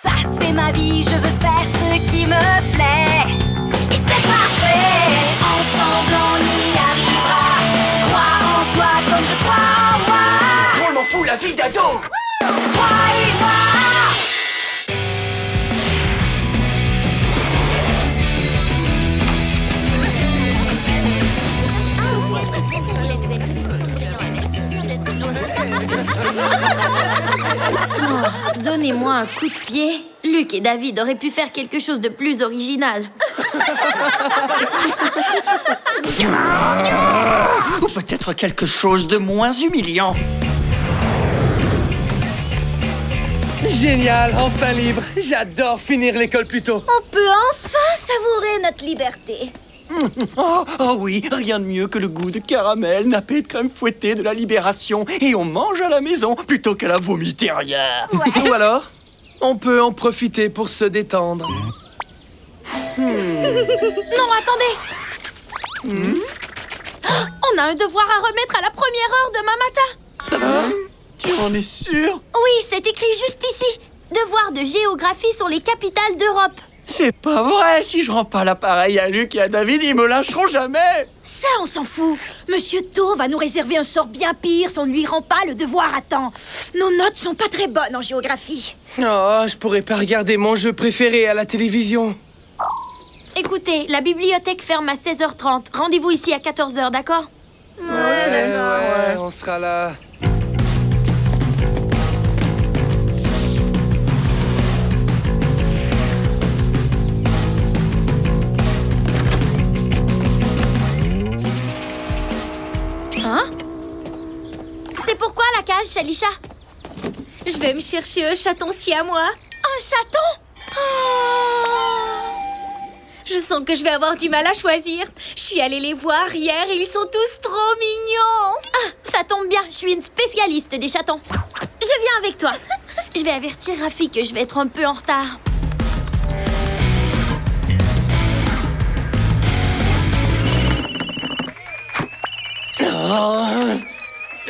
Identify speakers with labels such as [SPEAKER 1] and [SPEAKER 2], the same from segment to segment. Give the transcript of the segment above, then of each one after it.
[SPEAKER 1] Ça c'est ma vie, je veux faire ce qui me plaît. Et c'est parfait, ensemble on y arrivera. Crois en toi comme je crois en moi.
[SPEAKER 2] Drôlement fou la vie d'ado.
[SPEAKER 1] Toi et moi.
[SPEAKER 3] Oh, donnez-moi un coup de pied. Luc et David auraient pu faire quelque chose de plus original.
[SPEAKER 2] Ou peut-être quelque chose de moins humiliant.
[SPEAKER 4] Génial, enfin libre. J'adore finir l'école plus tôt.
[SPEAKER 5] On peut enfin savourer notre liberté.
[SPEAKER 2] Oh oui, rien de mieux que le goût de caramel, nappé de crème fouettée de la libération. Et on mange à la maison plutôt qu'à la vomiteria.
[SPEAKER 4] Ou alors, on peut en profiter pour se détendre.
[SPEAKER 3] Non, attendez. On a un devoir à remettre à la première heure demain matin.
[SPEAKER 2] Tu en es sûr?
[SPEAKER 3] Oui, c'est écrit juste ici. Devoir de géographie sur les capitales d'Europe.
[SPEAKER 2] C'est pas vrai, si je rends pas l'appareil à Luc et à David, ils me lâcheront jamais.
[SPEAKER 5] Ça, on s'en fout. Monsieur To va nous réserver un sort bien pire si on ne lui rend pas le devoir à temps. Nos notes sont pas très bonnes en géographie.
[SPEAKER 4] Oh, je pourrais pas regarder mon jeu préféré à la télévision.
[SPEAKER 3] Écoutez, la bibliothèque ferme à 16h30. Rendez-vous ici à 14h, d'accord?
[SPEAKER 5] Ouais, d'accord.
[SPEAKER 4] Ouais, on sera là.
[SPEAKER 3] Hein? C'est pourquoi la cage, Shalisha?
[SPEAKER 6] Je vais me chercher un chaton siamois.
[SPEAKER 3] Un chaton? Oh!
[SPEAKER 6] Je sens que je vais avoir du mal à choisir. Je suis allée les voir hier et ils sont tous trop mignons.
[SPEAKER 3] Ah, ça tombe bien, je suis une spécialiste des chatons. Je viens avec toi. Je vais avertir Rafi que je vais être un peu en retard.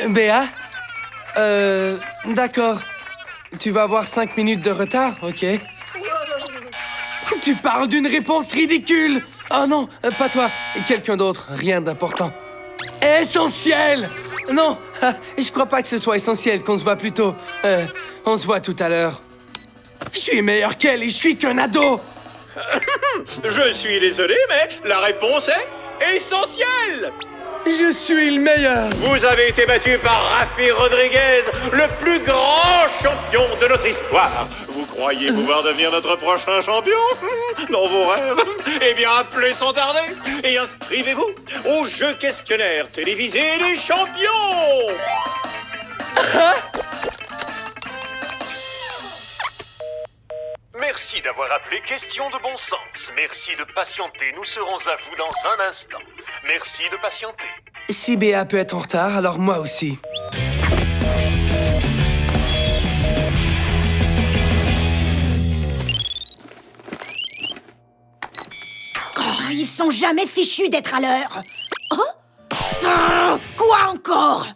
[SPEAKER 4] Béa? D'accord. Tu vas avoir 5 minutes de retard, ok? Tu parles d'une réponse ridicule! Oh non, pas toi. Quelqu'un d'autre, rien d'important. Essentiel! Non, je crois pas que ce soit essentiel qu'on se voit plus tôt. On se voit tout à l'heure. Je suis meilleur qu'elle et je suis qu'un ado!
[SPEAKER 7] Je suis désolé, mais la réponse est essentielle.
[SPEAKER 4] Je suis le meilleur!
[SPEAKER 7] Vous avez été battu par Rafi Rodriguez, le plus grand champion de notre histoire. Vous croyez pouvoir devenir notre prochain champion? Dans vos rêves? Eh bien, appelez sans tarder et inscrivez-vous au jeu questionnaire télévisé des champions.
[SPEAKER 8] Merci d'avoir appelé Question de bon sens. Merci de patienter. Nous serons à vous dans un instant. Merci de patienter.
[SPEAKER 4] Si Béa peut être en retard, alors moi aussi.
[SPEAKER 5] Oh, ils sont jamais fichus d'être à l'heure. Oh? Quoi encore?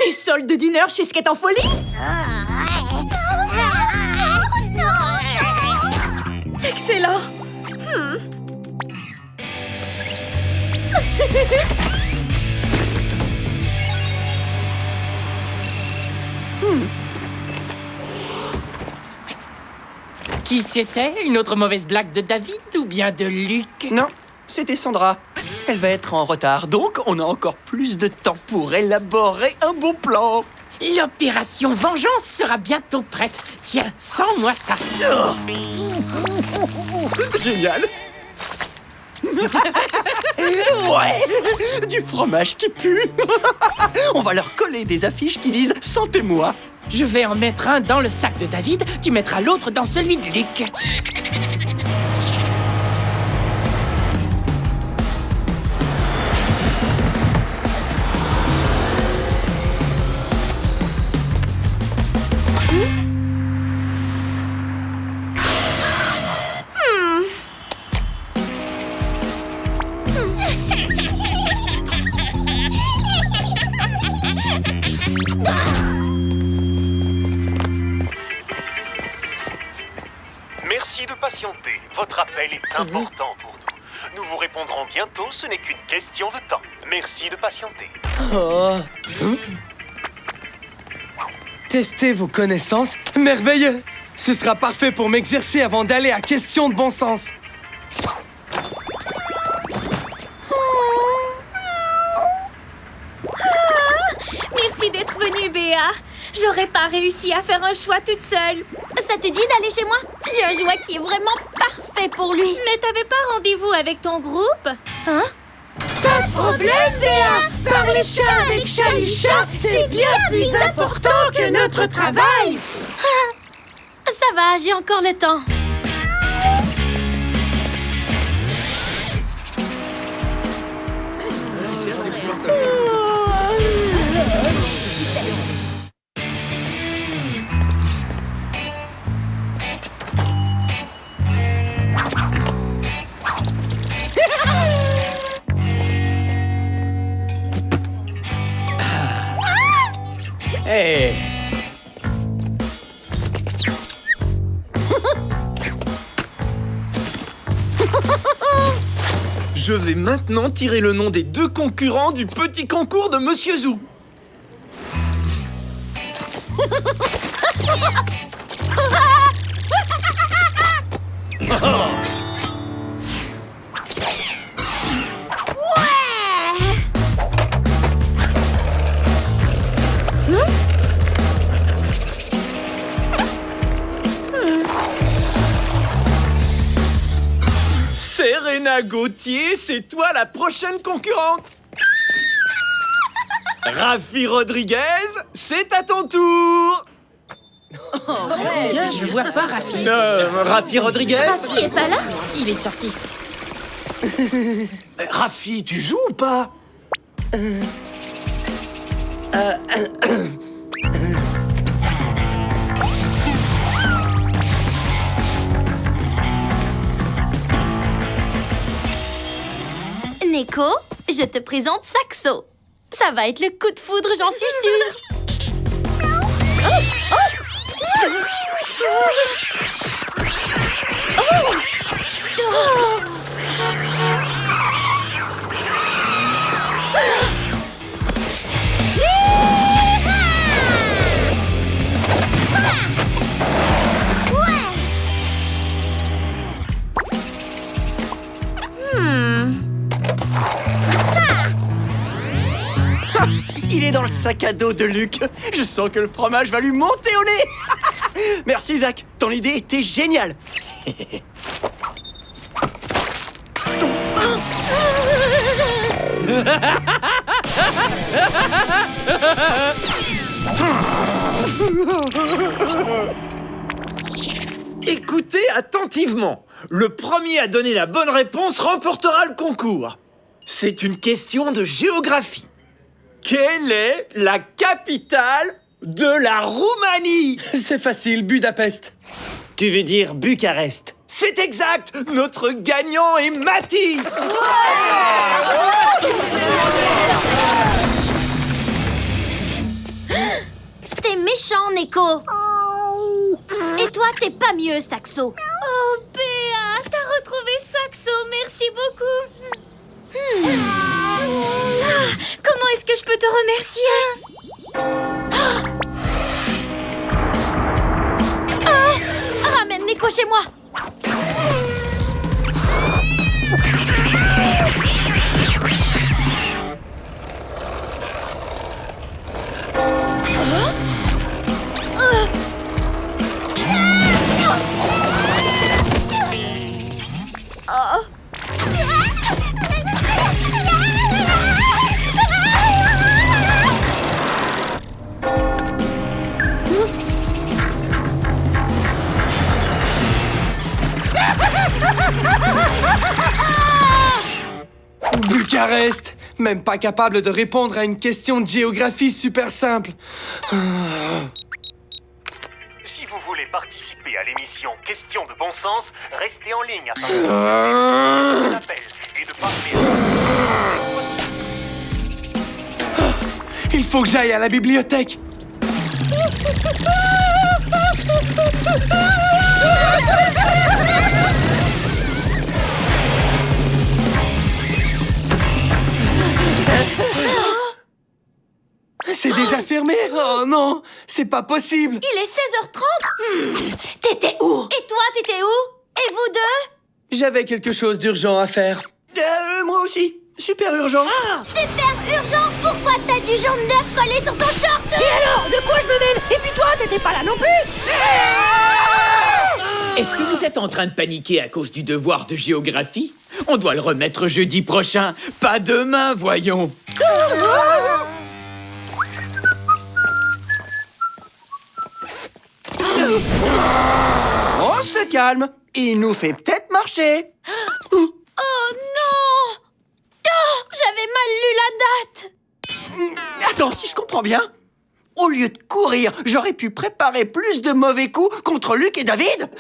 [SPEAKER 6] Des soldes d'une heure chez Skate en folie? Excellent.
[SPEAKER 9] Qui c'était? Une autre mauvaise blague de David ou bien de Luc?
[SPEAKER 2] Non, c'était Sandra. Elle va être en retard, donc on a encore plus de temps pour élaborer un bon plan.
[SPEAKER 9] L'opération Vengeance sera bientôt prête. Tiens, sens-moi ça.
[SPEAKER 2] Génial. Ouais, du fromage qui pue. On va leur coller des affiches qui disent « Sentez-moi ».
[SPEAKER 9] Je vais en mettre un dans le sac de David, tu mettras l'autre dans celui de Luc.
[SPEAKER 8] Merci de patienter. Votre appel est important pour nous. Nous vous répondrons bientôt, ce n'est qu'une question de temps. Merci de patienter.
[SPEAKER 4] Oh. Tester vos connaissances? Merveilleux! Ce sera parfait pour m'exercer avant d'aller à question de bon sens.
[SPEAKER 6] Merci d'être venue, Béa. J'aurais pas réussi à faire un choix toute seule.
[SPEAKER 3] Ça te dit d'aller chez moi? J'ai un jouet qui est vraiment parfait pour lui.
[SPEAKER 6] Mais t'avais pas rendez-vous avec ton groupe?
[SPEAKER 3] Hein?
[SPEAKER 5] Pas de problème, Béa. Parler de chat avec Chalisha, c'est bien plus important que notre travail.
[SPEAKER 3] Ça va, j'ai encore le temps.
[SPEAKER 2] Hey. Je vais maintenant tirer le nom des 2 concurrents du petit concours de Monsieur Zou. Serena Gauthier, c'est toi la prochaine concurrente. Rafi Rodriguez, c'est à ton tour.
[SPEAKER 9] Je vois pas Rafi.
[SPEAKER 2] Rafi Rodriguez.
[SPEAKER 3] Rafi est pas là?
[SPEAKER 9] Il est sorti.
[SPEAKER 2] Rafi, tu joues ou pas?
[SPEAKER 3] Neko, je te présente Saxo. Ça va être le coup de foudre, j'en suis sûre.
[SPEAKER 2] Il est dans le sac à dos de Luc. Je sens que le fromage va lui monter au nez. Merci Zach, ton idée était géniale. Écoutez attentivement. Le premier à donner la bonne réponse remportera le concours. C'est une question de géographie. Quelle est la capitale de la Roumanie?
[SPEAKER 4] C'est facile, Budapest.
[SPEAKER 2] Tu veux dire Bucarest? C'est exact. Notre gagnant est Mathis.
[SPEAKER 3] T'es méchant, Neko. Et toi, t'es pas mieux, Saxo.
[SPEAKER 6] Oh, Béa, t'as retrouvé Saxo, merci beaucoup. Comment est-ce que je peux te remercier?
[SPEAKER 3] Ramène Neko chez moi.
[SPEAKER 4] Bucarest! Même pas capable de répondre à une question de géographie super simple.
[SPEAKER 8] Si vous voulez participer à l'émission Question de bon sens, restez en ligne afin de l'appel et de parler.
[SPEAKER 4] Il faut que j'aille à la bibliothèque. Oh non, c'est pas possible.
[SPEAKER 3] Il est 16h30.
[SPEAKER 5] T'étais où?
[SPEAKER 3] Et toi, t'étais où? Et vous deux?
[SPEAKER 4] J'avais quelque chose d'urgent à faire.
[SPEAKER 2] Moi aussi. Super urgent.
[SPEAKER 3] Super urgent. Pourquoi t'as du jaune d'œuf collé sur ton short?
[SPEAKER 5] Et alors, de quoi je me mêle? Et puis toi, t'étais pas là non plus?
[SPEAKER 10] Est-ce que vous êtes en train de paniquer à cause du devoir de géographie? On doit le remettre jeudi prochain, pas demain, voyons.
[SPEAKER 2] On se calme. Il nous fait peut-être marcher.
[SPEAKER 3] Oh non! Oh, j'avais mal lu la date.
[SPEAKER 2] Attends, si je comprends bien, au lieu de courir, j'aurais pu préparer plus de mauvais coups contre Luc et David.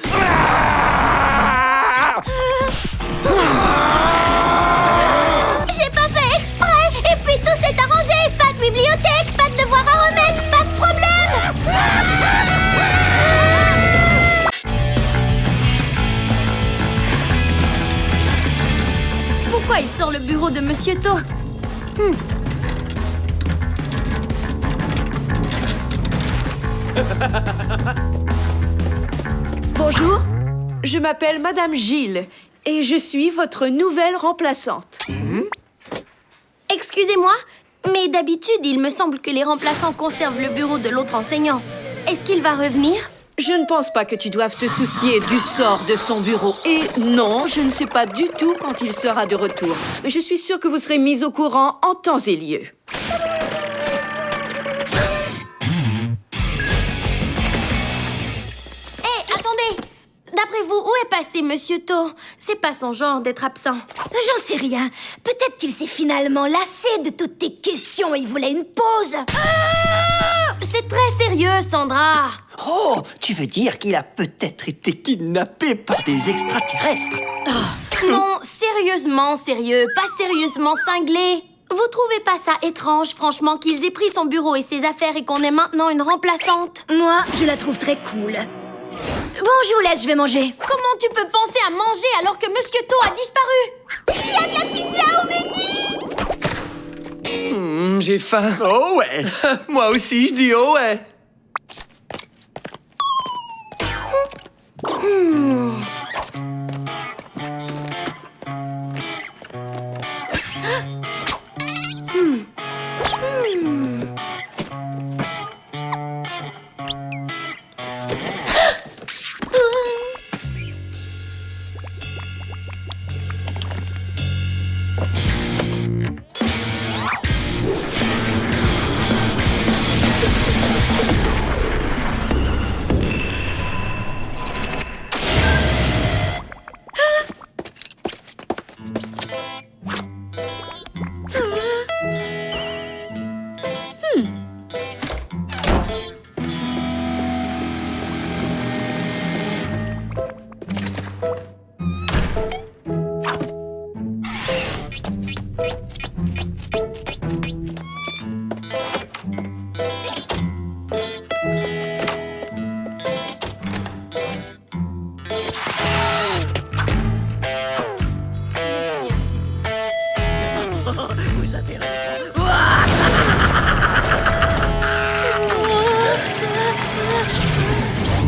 [SPEAKER 3] J'ai pas fait exprès. Et puis tout s'est arrangé. Pas de bibliothèque, pas de devoir à remettre, pas de problème. Pourquoi il sort le bureau de Monsieur To?
[SPEAKER 11] Bonjour, je m'appelle Madame Gilles et je suis votre nouvelle remplaçante.
[SPEAKER 3] Excusez-moi, mais d'habitude, il me semble que les remplaçants conservent le bureau de l'autre enseignant. Est-ce qu'il va revenir?
[SPEAKER 11] Je ne pense pas que tu doives te soucier du sort de son bureau. Et non, je ne sais pas du tout quand il sera de retour. Mais je suis sûre que vous serez mis au courant en temps et lieu.
[SPEAKER 3] Hé, attendez! D'après vous, où est passé Monsieur To? C'est pas son genre d'être absent.
[SPEAKER 5] J'en sais rien. Peut-être qu'il s'est finalement lassé de toutes tes questions et il voulait une pause.
[SPEAKER 3] C'est très sérieux, Sandra.
[SPEAKER 2] Oh, tu veux dire qu'il a peut-être été kidnappé par des extraterrestres?
[SPEAKER 3] Non, sérieusement sérieux, pas sérieusement cinglé. Vous trouvez pas ça étrange, franchement, qu'ils aient pris son bureau et ses affaires et qu'on ait maintenant une remplaçante?
[SPEAKER 5] Moi, je la trouve très cool. Bon, je vous laisse, je vais manger.
[SPEAKER 3] Comment tu peux penser à manger alors que Monsieur To a disparu? Il y a de la pizza au menu!
[SPEAKER 4] J'ai faim.
[SPEAKER 2] Oh ouais.
[SPEAKER 4] Moi aussi, je dis oh ouais.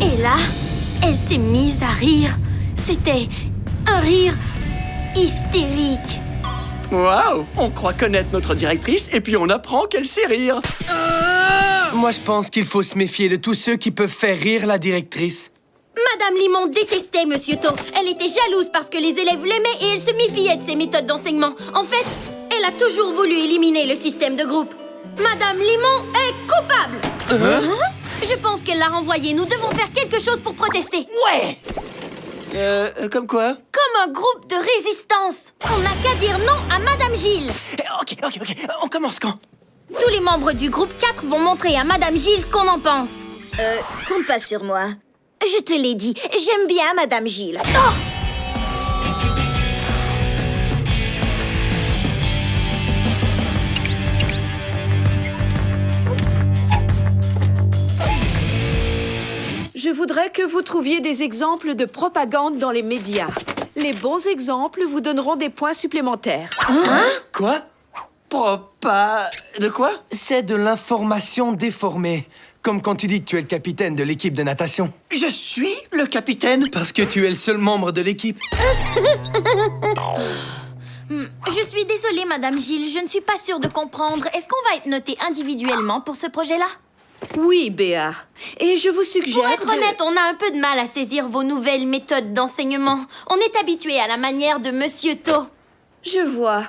[SPEAKER 3] Et là, elle s'est mise à rire. C'était un rire hystérique.
[SPEAKER 2] Waouh, on croit connaître notre directrice et puis on apprend qu'elle sait rire.
[SPEAKER 4] Moi, je pense qu'il faut se méfier de tous ceux qui peuvent faire rire la directrice.
[SPEAKER 3] Madame Limon détestait Monsieur To. Elle était jalouse parce que les élèves l'aimaient et elle se méfiait de ses méthodes d'enseignement. En fait, elle a toujours voulu éliminer le système de groupe. Madame Limon est coupable. Je pense qu'elle l'a renvoyée. Nous devons faire quelque chose pour protester.
[SPEAKER 2] Ouais. Comme quoi?
[SPEAKER 3] Comme un groupe de résistance. On n'a qu'à dire non à Madame Gilles.
[SPEAKER 2] Ok. On commence quand?
[SPEAKER 3] Tous les membres du groupe 4 vont montrer à Madame Gilles ce qu'on en pense.
[SPEAKER 5] Compte pas sur moi. Je te l'ai dit, j'aime bien Madame Gilles. Oh!
[SPEAKER 11] Je voudrais que vous trouviez des exemples de propagande dans les médias. Les bons exemples vous donneront des points supplémentaires.
[SPEAKER 2] Quoi?
[SPEAKER 10] De quoi?
[SPEAKER 4] C'est de l'information déformée. Comme quand tu dis que tu es le capitaine de l'équipe de natation.
[SPEAKER 10] Je suis le capitaine?
[SPEAKER 4] Parce que tu es le seul membre de l'équipe.
[SPEAKER 3] Je suis désolée, Madame Gilles, je ne suis pas sûre de comprendre. Est-ce qu'on va être noté individuellement pour ce projet-là?
[SPEAKER 11] Oui, Béa. Et je vous suggère
[SPEAKER 3] Pour être honnête, on a un peu de mal à saisir vos nouvelles méthodes d'enseignement. On est habitué à la manière de Monsieur To.
[SPEAKER 11] Je vois.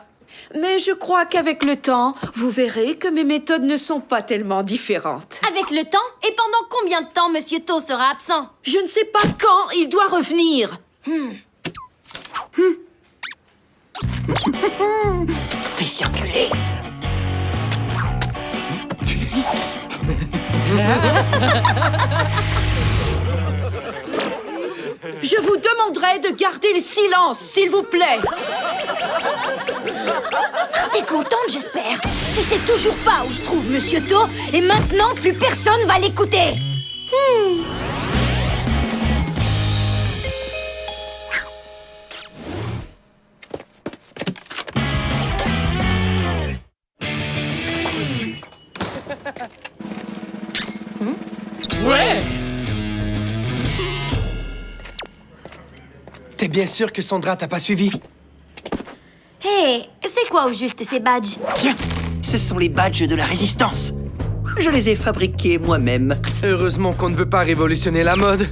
[SPEAKER 11] Mais je crois qu'avec le temps, vous verrez que mes méthodes ne sont pas tellement différentes.
[SPEAKER 3] Avec le temps? Et pendant combien de temps Monsieur To sera absent?
[SPEAKER 11] Je ne sais pas quand il doit revenir.
[SPEAKER 10] Fais circuler.
[SPEAKER 11] Je vous demanderai de garder le silence, s'il vous plaît.
[SPEAKER 5] T'es contente, j'espère. Tu sais toujours pas où je trouve Monsieur To, et maintenant, plus personne va l'écouter.
[SPEAKER 9] Ouais!
[SPEAKER 4] T'es bien sûr que Sandra t'a pas suivi?
[SPEAKER 3] Hé, c'est quoi au juste ces badges?
[SPEAKER 10] Tiens, ce sont les badges de la résistance. Je les ai fabriqués moi-même.
[SPEAKER 4] Heureusement qu'on ne veut pas révolutionner la mode.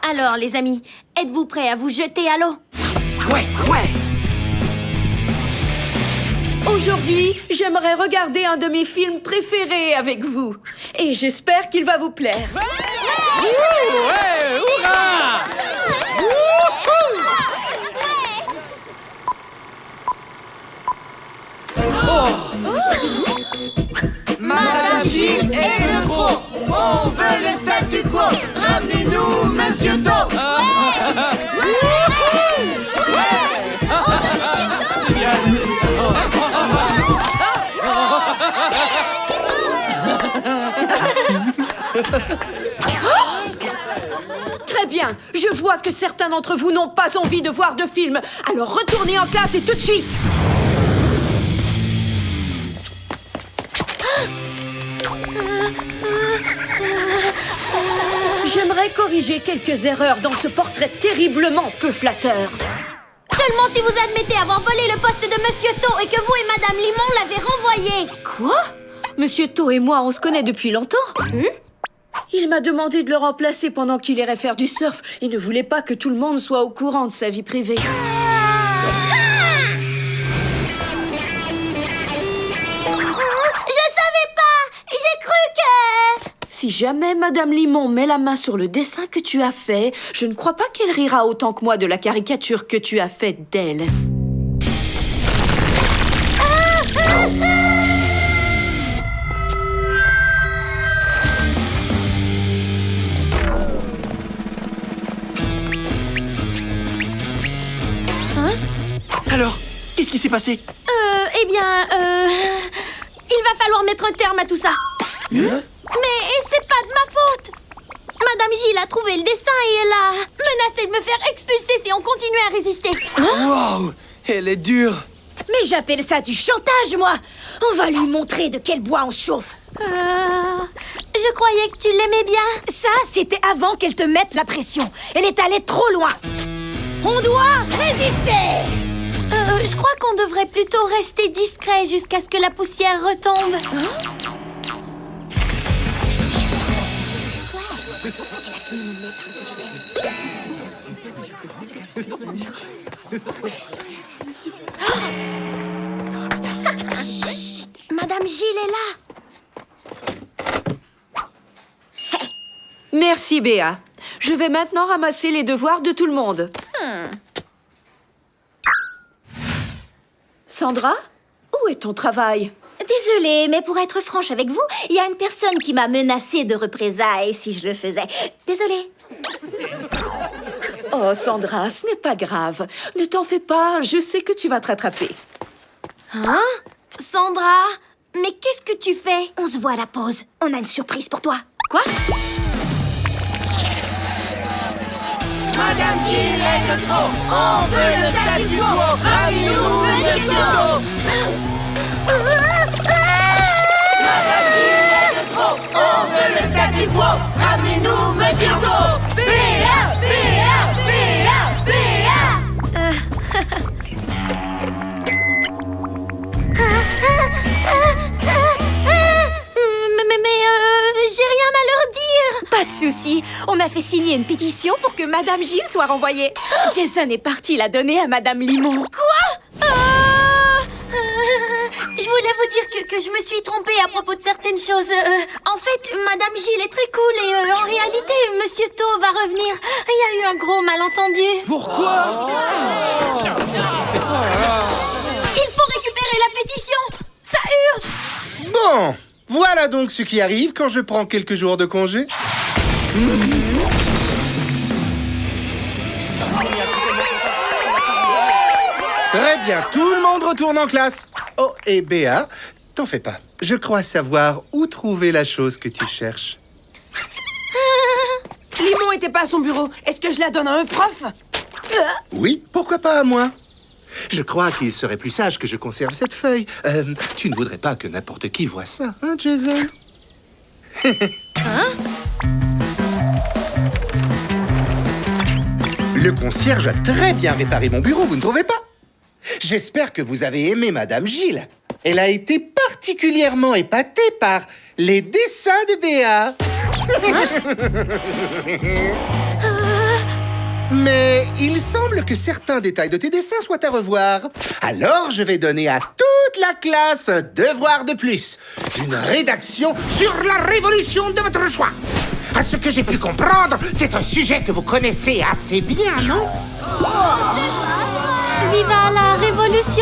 [SPEAKER 3] Alors, les amis, êtes-vous prêts à vous jeter à l'eau?
[SPEAKER 10] Ouais.
[SPEAKER 11] Aujourd'hui, j'aimerais regarder un de mes films préférés avec vous. Et j'espère qu'il va vous plaire.
[SPEAKER 9] Ouais! Hurrah!
[SPEAKER 3] Madame Gilles est de trop. On veut le statu quo. Ramenez-nous Monsieur To.
[SPEAKER 11] Très bien, je vois que certains d'entre vous n'ont pas envie de voir de film. Alors retournez en classe et tout de suite. J'aimerais corriger quelques erreurs dans ce portrait terriblement peu flatteur.
[SPEAKER 3] Seulement si vous admettez avoir volé le poste de Monsieur To et que vous et Madame Limon l'avez renvoyé.
[SPEAKER 11] Quoi? Monsieur To et moi, on se connaît depuis longtemps. Il m'a demandé de le remplacer pendant qu'il irait faire du surf et ne voulait pas que tout le monde soit au courant de sa vie privée.
[SPEAKER 3] Je savais pas. J'ai cru que...
[SPEAKER 11] Si jamais Madame Limon met la main sur le dessin que tu as fait, je ne crois pas qu'elle rira autant que moi de la caricature que tu as faite d'elle.
[SPEAKER 10] Alors, qu'est-ce qui s'est passé?
[SPEAKER 3] Il va falloir mettre un terme à tout ça. Mais c'est pas de ma faute. Madame Gilles a trouvé le dessin et elle a menacé de me faire expulser si on continuait à résister.
[SPEAKER 4] Wow! Elle est dure.
[SPEAKER 5] Mais j'appelle ça du chantage, moi. On va lui montrer de quel bois on se chauffe.
[SPEAKER 3] Je croyais que tu l'aimais bien.
[SPEAKER 5] Ça, c'était avant qu'elle te mette la pression. Elle est allée trop loin. On doit résister.
[SPEAKER 3] Je crois qu'on devrait plutôt rester discret jusqu'à ce que la poussière retombe. Madame Gilles est là.
[SPEAKER 11] Merci, Béa. Je vais maintenant ramasser les devoirs de tout le monde. Sandra, où est ton travail?
[SPEAKER 5] Désolée, mais pour être franche avec vous, il y a une personne qui m'a menacée de représailles si je le faisais. Désolée.
[SPEAKER 11] Oh, Sandra, ce n'est pas grave. Ne t'en fais pas, je sais que tu vas te rattraper.
[SPEAKER 3] Hein? Sandra, mais qu'est-ce que tu fais?
[SPEAKER 5] On se voit à la pause. On a une surprise pour toi.
[SPEAKER 3] Quoi?
[SPEAKER 1] Madame Madame Gilles est de trop. On veut le statu quo. Ramenez-nous, Monsieur Toto. Madame Gilles est de trop. On veut le statu quo. Ramenez-nous, Monsieur Toto. B.A. B.A. B.A. B.A.
[SPEAKER 3] J'ai rien à leur dire.
[SPEAKER 5] Pas de souci. On a fait signer une pétition pour que Madame Gilles soit renvoyée. Jason est parti la donner à Madame Limon.
[SPEAKER 3] Quoi? Je voulais vous dire que je me suis trompée à propos de certaines choses. En fait, Madame Gilles est très cool et en réalité, Monsieur To va revenir. Il y a eu un gros malentendu.
[SPEAKER 4] Pourquoi?
[SPEAKER 3] Il faut récupérer la pétition. Ça urge.
[SPEAKER 12] Bon, voilà donc ce qui arrive quand je prends quelques jours de congé. Très bien, tout le monde retourne en classe. Oh, et Béa, t'en fais pas. Je crois savoir où trouver la chose que tu cherches.
[SPEAKER 11] Limon était pas à son bureau. Est-ce que je la donne à un prof?
[SPEAKER 12] Oui, pourquoi pas à moi? Je crois qu'il serait plus sage que je conserve cette feuille. Tu ne voudrais pas que n'importe qui voie ça, hein, Jason? Le concierge a très bien réparé mon bureau, vous ne trouvez pas? J'espère que vous avez aimé Madame Gilles. Elle a été particulièrement épatée par les dessins de Béa. Mais il semble que certains détails de tes dessins soient à revoir. Alors, je vais donner à toute la classe un devoir de plus. Une rédaction sur la révolution de votre choix. À ce que j'ai pu comprendre, c'est un sujet que vous connaissez assez bien, non?
[SPEAKER 3] Viva la révolution!